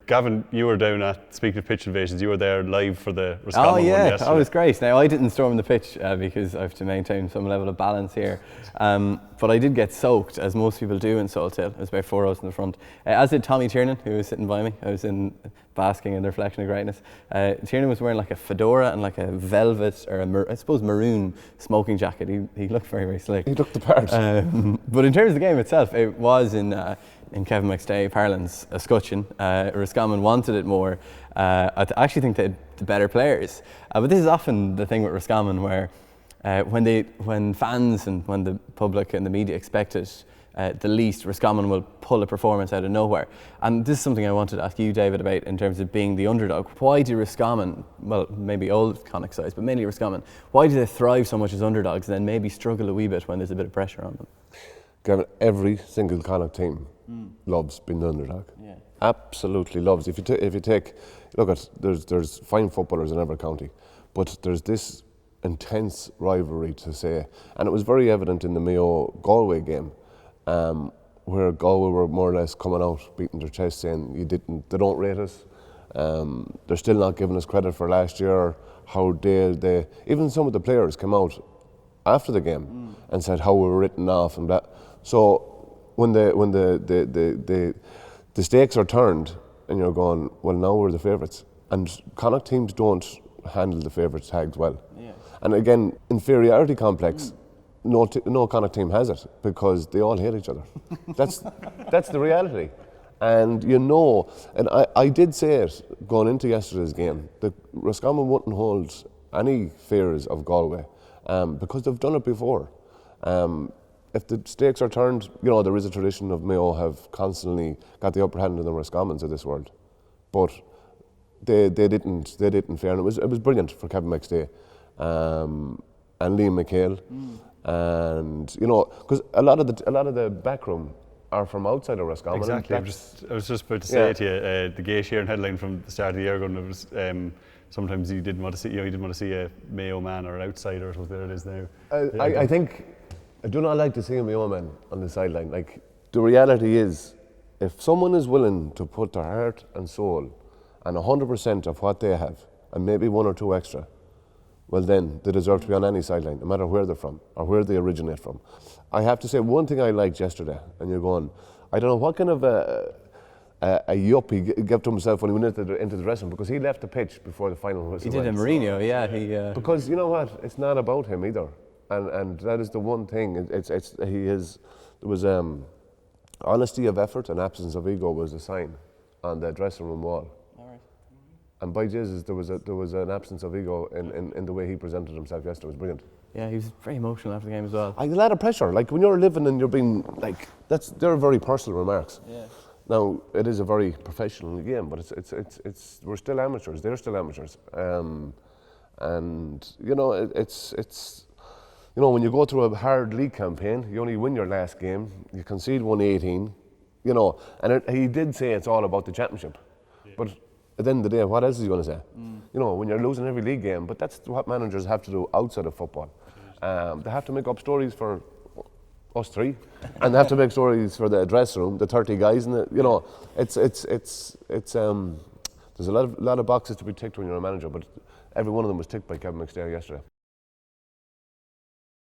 Gavin, you were down at, speaking of pitch invasions, you were there live for the Roscommon one yesterday. That was great. Now, I didn't storm the pitch because I have to maintain some level of balance here. But I did get soaked, as most people do in Salt Hill. It was about 4 hours in the front. As did Tommy Tiernan, who was sitting by me. I was basking in the reflection of greatness. Tiernan was wearing like a fedora and like a velvet, or I suppose maroon smoking jacket. He looked very, very slick. He looked the part. But in terms of the game itself, it was in Kevin McStay parlance, a scutcheon. Roscommon wanted it more. I actually think they had the better players. But this is often the thing with Roscommon, where when fans and when the public and the media expect it the least, Roscommon will pull a performance out of nowhere. And this is something I wanted to ask you, David, about in terms of being the underdog. Why do Roscommon, well, maybe old Connacht sides, but mainly Roscommon, why do they thrive so much as underdogs and then maybe struggle a wee bit when there's a bit of pressure on them? Gavin, every single Connacht team loves being the underdog. Yeah. Absolutely loves. If you take, look at, there's fine footballers in every county, but there's this intense rivalry to say, and it was very evident in the Mayo Galway game, where Galway were more or less coming out, beating their chest, saying they don't rate us. They're still not giving us credit for last year. How they even some of the players came out after the game and said how we were written off and that. So when the stakes are turned and you're going, well, now we're the favourites, and Connacht teams don't handle the favourites tags well. Yeah. And again, inferiority complex. No Connacht team has it because they all hate each other. That's the reality. And and I did say it going into yesterday's game, that Roscommon wouldn't hold any fears of Galway because they've done it before. If the stakes are turned, there is a tradition of Mayo have constantly got the upper hand in the Roscommons of this world. But they didn't fare, and it was brilliant for Kevin McStay and Liam McHale. And because a lot of the backroom are from outside of Roscommon. Exactly. I was just about to say to you, the Gay Sheeran headline from the start of the year, going, it was sometimes you didn't want to see a Mayo man or an outsider, or whatever it is now. I think I do not like to see a Mayo man on the sideline. Like, the reality is, if someone is willing to put their heart and soul and 100% of what they have, and maybe one or two extra, well then, they deserve to be on any sideline, no matter where they're from or where they originate from. I have to say, one thing I liked yesterday, and you're going, I don't know what kind of a yup he gave to himself when he went into the dressing room, because he left the pitch before the final whistle. He did a Mourinho, yeah. Because you know what, it's not about him either, and that is the one thing. There was honesty of effort and absence of ego was a sign on the dressing room wall. And by Jesus, there was an absence of ego in the way he presented himself yesterday. It was brilliant. Yeah, he was very emotional after the game as well. A lot of pressure. Like, when you're living and you're being like, they're very personal remarks. Yeah. Now, it is a very professional game, but it's we're still amateurs. They're still amateurs. And it's when you go through a hard league campaign, you only win your last game. You concede 118. And he did say it's all about the championship, but at the end of the day, what else is he going to say? When you're losing every league game, but that's what managers have to do outside of football. They have to make up stories for us three, and they have to make stories for the dressing room, the 30 guys, and there's a lot of boxes to be ticked when you're a manager, but every one of them was ticked by Kevin McStay yesterday.